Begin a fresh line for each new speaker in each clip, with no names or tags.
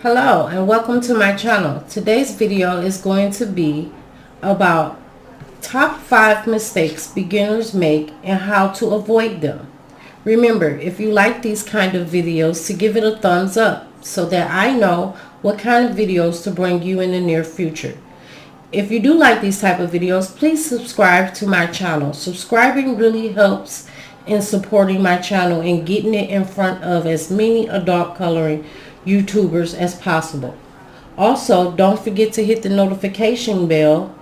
Hello and welcome to my channel. Today's video is going to be about top 5 mistakes beginners make and how to avoid them. Remember, if you like these kind of videos, to give it a thumbs up so that I know what kind of videos to bring you in the near future. If you do like these type of videos, please subscribe to my channel. Subscribing really helps in supporting my channel and getting it in front of as many adult coloring YouTubers as possible. Also, don't forget to hit the notification bell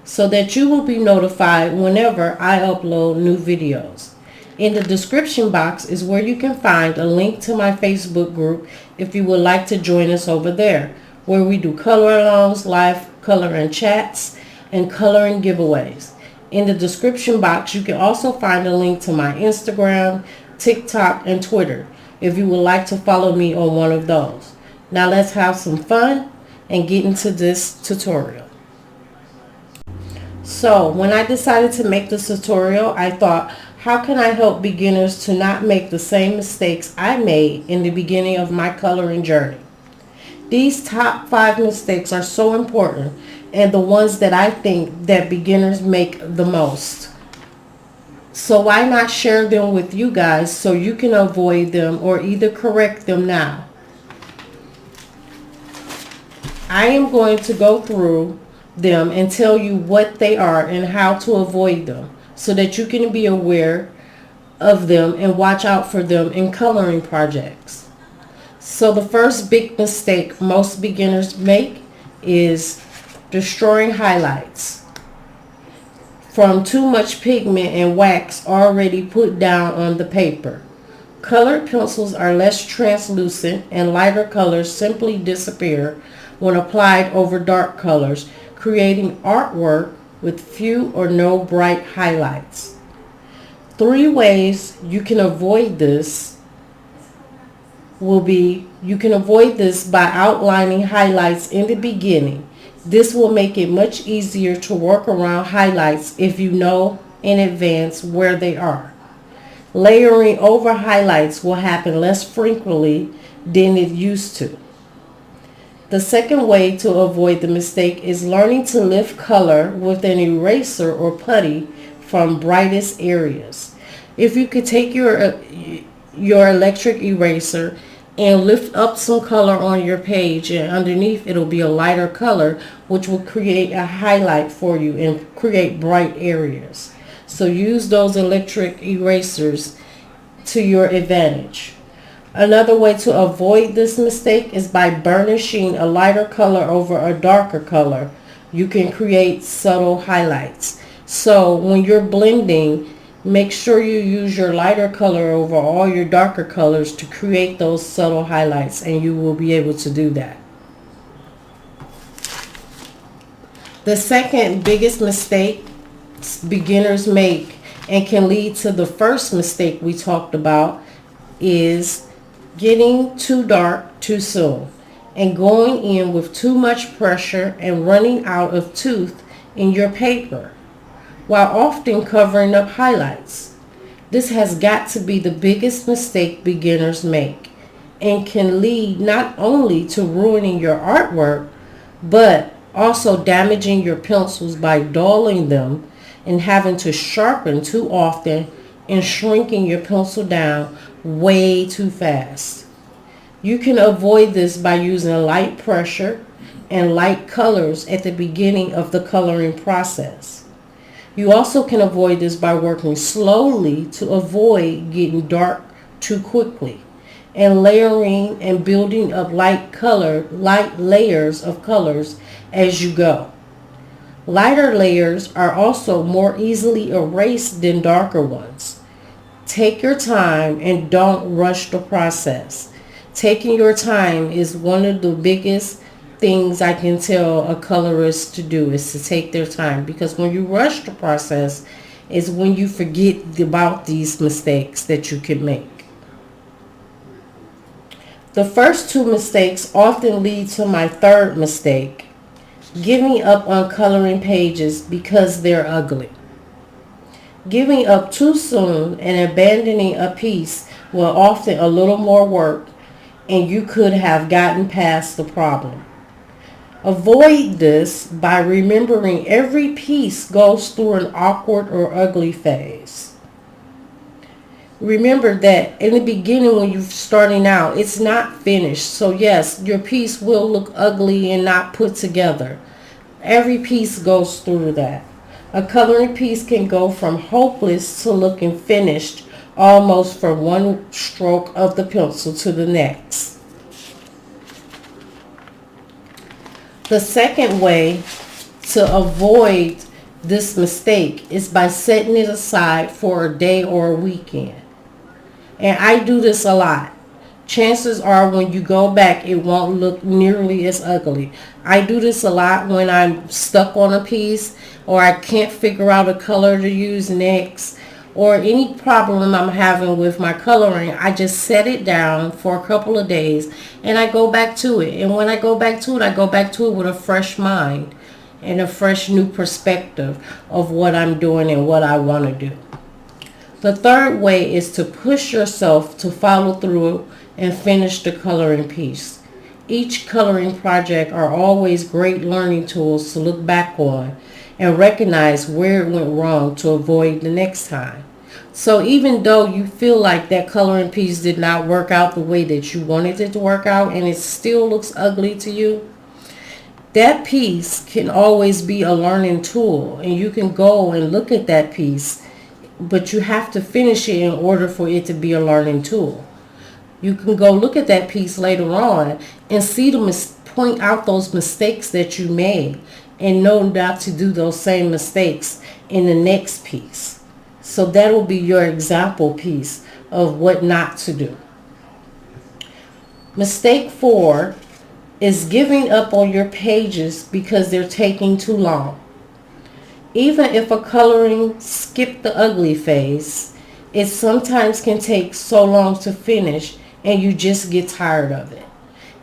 so that you will be notified whenever I upload new videos. In the description box is where you can find a link to my Facebook group if you would like to join us over there, where we do color alongs, live coloring chats, and coloring giveaways. In the description box, you can also find a link to my Instagram, TikTok, and Twitter if you would like to follow me on one of those. Now let's have some fun and get into this tutorial. So when I decided to make this tutorial, I thought, how can I help beginners to not make the same mistakes I made in the beginning of my coloring journey? These top 5 mistakes are so important and the ones that I think that beginners make the most. So why not share them with you guys so you can avoid them or either correct them now? I am going to go through them and tell you what they are and how to avoid them so that you can be aware of them and watch out for them in coloring projects. So the first big mistake most beginners make is destroying highlights from too much pigment and wax already put down on the paper. Colored pencils are less translucent and lighter colors simply disappear when applied over dark colors, creating artwork with few or no bright highlights. 3 ways you can avoid this will be, you can avoid this by outlining highlights in the beginning. This will make it much easier to work around highlights if you know in advance where they are. Layering over highlights will happen less frequently than it used to. The second way to avoid the mistake is learning to lift color with an eraser or putty from brightest areas. If you could take your electric eraser and lift up some color on your page, and underneath it'll be a lighter color, which will create a highlight for you and create bright areas. So use those electric erasers to your advantage. Another way to avoid this mistake is by burnishing a lighter color over a darker color. You can create subtle highlights. So when you're blending, make sure you use your lighter color over all your darker colors to create those subtle highlights, and you will be able to do that. The second biggest mistake beginners make and can lead to the first mistake we talked about is getting too dark too soon and going in with too much pressure and running out of tooth in your paper, while often covering up highlights. This has got to be the biggest mistake beginners make and can lead not only to ruining your artwork, but also damaging your pencils by dulling them and having to sharpen too often and shrinking your pencil down way too fast. You can avoid this by using light pressure and light colors at the beginning of the coloring process. You also can avoid this by working slowly to avoid getting dark too quickly, and layering and building up light layers of colors as you go. Lighter layers are also more easily erased than darker ones. Take your time and don't rush the process. Taking your time is one of the biggest things I can tell a colorist to do, is to take their time, because when you rush the process is when you forget about these mistakes that you can make. The first 2 mistakes often lead to my third mistake, giving up on coloring pages because they're ugly. Giving up too soon and abandoning a piece will often a little more work and you could have gotten past the problem. Avoid this by remembering every piece goes through an awkward or ugly phase. Remember that in the beginning when you're starting out, it's not finished. So yes, your piece will look ugly and not put together. Every piece goes through that. A coloring piece can go from hopeless to looking finished almost from one stroke of the pencil to the next. The second way to avoid this mistake is by setting it aside for a day or a weekend. And I do this a lot. Chances are when you go back, it won't look nearly as ugly. I do this a lot when I'm stuck on a piece or I can't figure out a color to use next or any problem I'm having with my coloring. I just set it down for a couple of days and I go back to it. And when I go back to it, I go back to it with a fresh mind and a fresh new perspective of what I'm doing and what I want to do. The third way is to push yourself to follow through and finish the coloring piece. Each coloring project are always great learning tools to look back on and recognize where it went wrong to avoid the next time. So even though you feel like that coloring piece did not work out the way that you wanted it to work out and it still looks ugly to you, that piece can always be a learning tool and you can go and look at that piece, but you have to finish it in order for it to be a learning tool. You can go look at that piece later on and see point out those mistakes that you made and know not to do those same mistakes in the next piece. So that will be your example piece of what not to do. Mistake 4 is giving up on your pages because they're taking too long. Even if a coloring skipped the ugly phase, it sometimes can take so long to finish and you just get tired of it.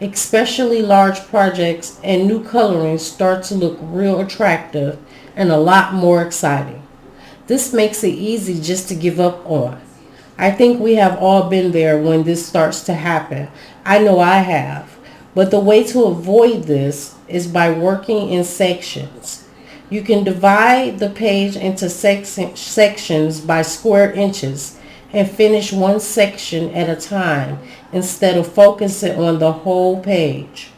Especially large projects and new colorings start to look real attractive and a lot more exciting. This makes it easy just to give up on. I think we have all been there when this starts to happen. I know I have. But the way to avoid this is by working in sections. You can divide the page into sections by square inches and finish one section at a time instead of focusing on the whole page.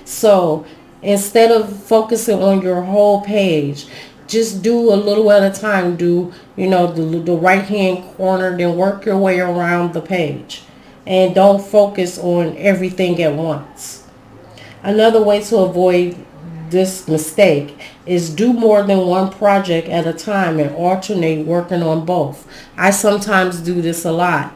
So instead of focusing on your whole page, just do a little at a time. Do, the right hand corner, then work your way around the page. And don't focus on everything at once. Another way to avoid this mistake is do more than one project at a time and alternate working on both. I sometimes do this a lot,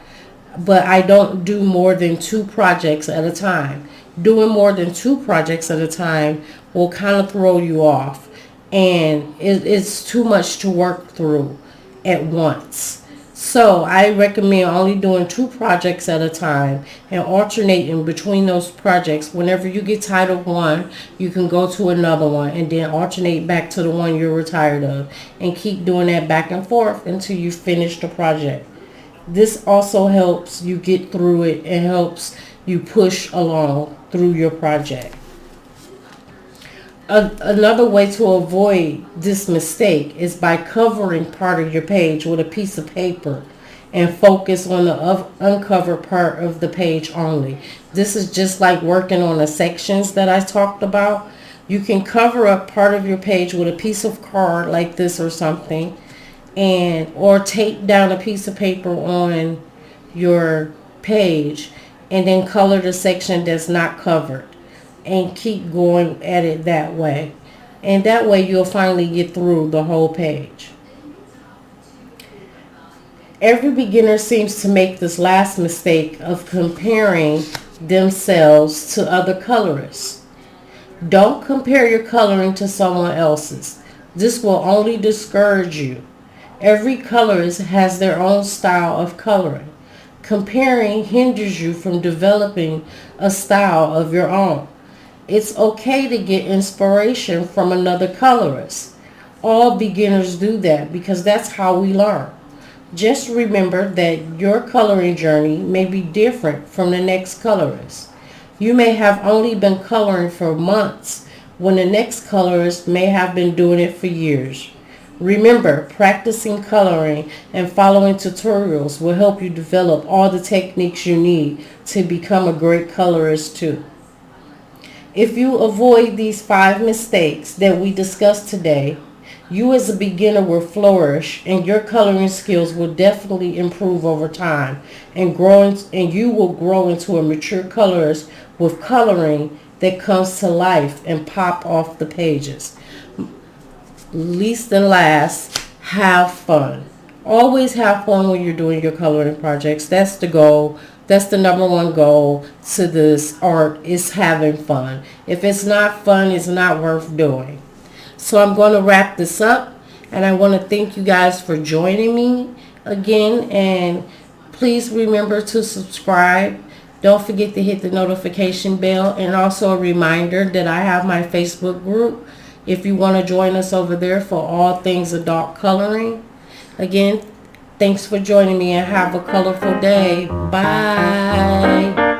but I don't do more than 2 projects at a time. Doing more than 2 projects at a time will kind of throw you off, and it's too much to work through at once. So I recommend only doing 2 projects at a time and alternating between those projects. Whenever you get tired of one, you can go to another one and then alternate back to the one you're tired of and keep doing that back and forth until you finish the project. This also helps you get through it and helps you push along through your project. Another way to avoid this mistake is by covering part of your page with a piece of paper and focus on the uncovered part of the page only. This is just like working on the sections that I talked about. You can cover up part of your page with a piece of card like this or something, or tape down a piece of paper on your page and then color the section that's not covered. And keep going at it that way. And that way you'll finally get through the whole page. Every beginner seems to make this last mistake of comparing themselves to other colorists. Don't compare your coloring to someone else's. This will only discourage you. Every colorist has their own style of coloring. Comparing hinders you from developing a style of your own. It's okay to get inspiration from another colorist. All beginners do that because that's how we learn. Just remember that your coloring journey may be different from the next colorist. You may have only been coloring for months when the next colorist may have been doing it for years. Remember, practicing coloring and following tutorials will help you develop all the techniques you need to become a great colorist too. If you avoid these 5 mistakes that we discussed today, you as a beginner will flourish and your coloring skills will definitely improve over time and you will grow into a mature colorist with coloring that comes to life and pop off the pages. Least and last, have fun. Always have fun when you're doing your coloring projects. That's the goal. That's the number one goal to this art, is having fun. If it's not fun, it's not worth doing. So I'm going to wrap this up, and I want to thank you guys for joining me again, and please remember to subscribe. Don't forget to hit the notification bell, and also a reminder that I have my Facebook group if you want to join us over there for all things adult coloring. Again, thanks for joining me and have a colorful day. Bye.